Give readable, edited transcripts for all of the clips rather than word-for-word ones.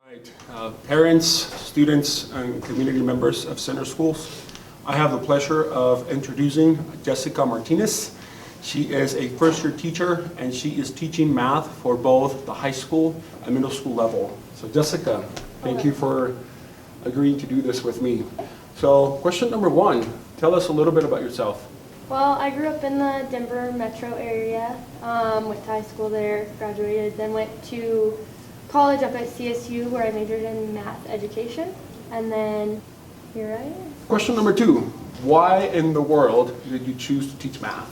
Right. Parents, students, and community members of Center Schools, I have the pleasure of introducing Jessica Martinez. She is a first-year teacher, and she is teaching math for both the high school and middle school level. So Jessica, thank you for agreeing to do this with me. So question number one, tell us a little bit about yourself. Well, I grew up in the Denver metro area, went to high school there, graduated, then went to college up at CSU where I majored in math education, and then here I am. Question number two, why in the world did you choose to teach math?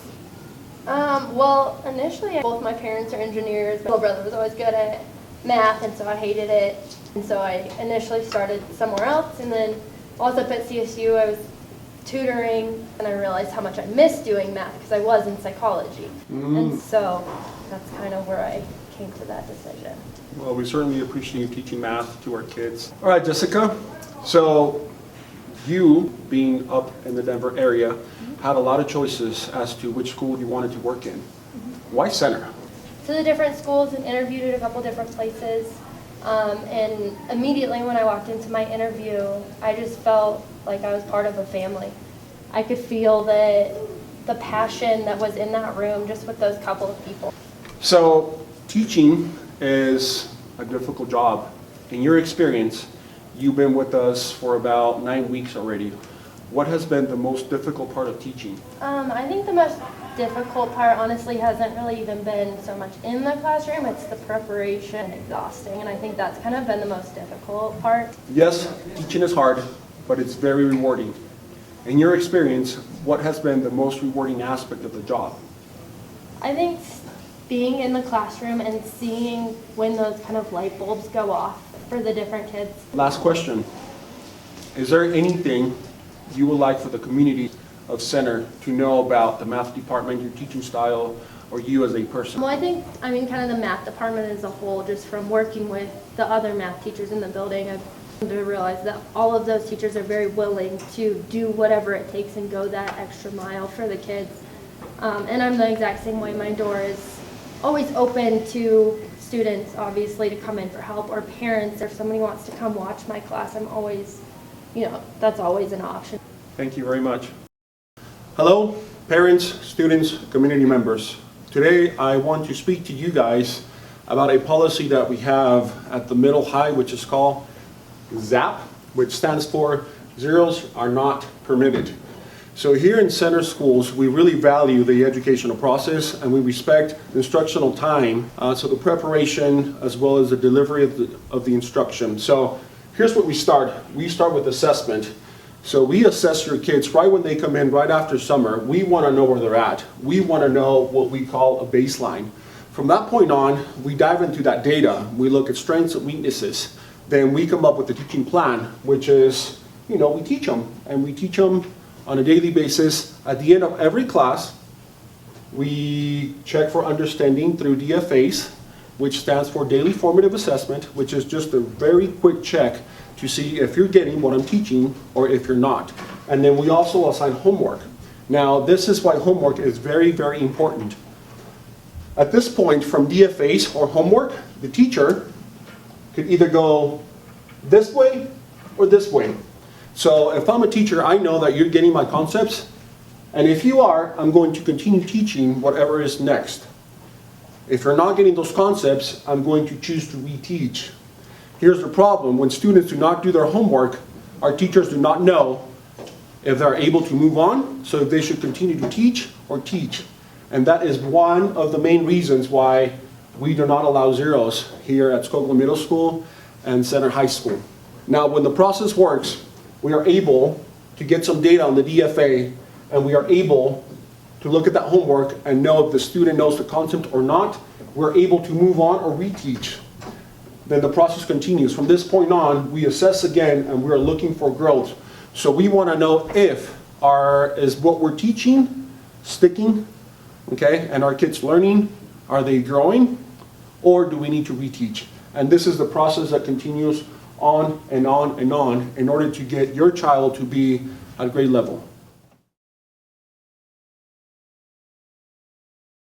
Well, initially both my parents are engineers. My little brother was always good at math, and so I hated it. And so I initially started somewhere else, and then while I was up at CSU, I was tutoring, and I realized how much I missed doing math because I was in psychology. And so that's kind of where I came to that decision. Well, we certainly appreciate you teaching math to our kids. All right, Jessica, so you being up in the Denver area had a lot of choices as to which school you wanted to work in. Why Center? To the different schools and interviewed at a couple different places. And immediately when I walked into my interview, I just felt like I was part of a family. I could feel the passion that was in that room just with those couple of people. So teaching is a difficult job. In your experience, you've been with us for about 9 weeks already. What has been the most difficult part of teaching? I think the most difficult part honestly hasn't really even been so much in the classroom, it's the preparation, exhausting, and I think that's kind of been the most difficult part. Yes, teaching is hard, but it's very rewarding. In your experience, what has been the most rewarding aspect of the job? I think being in the classroom and seeing when those kind of light bulbs go off for the different kids. Last question. Is there anything you would like for the community of Center to know about the math department, your teaching style, or you as a person? Well, I think, kind of the math department as a whole, just from working with the other math teachers in the building, I've come to realize that all of those teachers are very willing to do whatever it takes and go that extra mile for the kids. And I'm the exact same way. My door is always open to students, obviously, to come in for help, or parents, or if somebody wants to come watch my class, I'm always, that's always an option. Thank you very much. Hello, parents, students, community members. Today, I want to speak to you guys about a policy that we have at the middle high, which is called ZAP, which stands for Zeros Are Not Permitted. So here in Center Schools, we really value the educational process, and we respect instructional time, so the preparation as well as the delivery of the instruction. So here's what we start. We start with assessment. So we assess your kids right when they come in, right after summer. We want to know where they're at. We want to know what we call a baseline. From that point on, we dive into that data. We look at strengths and weaknesses. Then we come up with a teaching plan, which is, we teach them, and we teach them on a daily basis. At the end of every class, we check for understanding through DFAs, which stands for Daily Formative Assessment, which is just a very quick check to see if you're getting what I'm teaching or if you're not. And then we also assign homework. Now, this is why homework is very, very important. At this point, from DFAs or homework, the teacher could either go this way or this way. So if I'm a teacher, I know that you're getting my concepts, and if you are, I'm going to continue teaching whatever is next. If you're not getting those concepts, I'm going to choose to reteach. Here's the problem. When students do not do their homework, our teachers do not know if they're able to move on, so if they should continue to teach or teach. And that is one of the main reasons why we do not allow zeros here at Skokola Middle School and Center High School. Now, when the process works, we are able to get some data on the DFA, and we are able to look at that homework and know if the student knows the concept or not. We're able to move on or reteach. Then the process continues. From this point on, we assess again, and we're looking for growth. So we want to know if is what we're teaching sticking, okay, and our kids learning, are they growing, or do we need to reteach? And this is the process that continues on and on and on in order to get your child to be at grade level.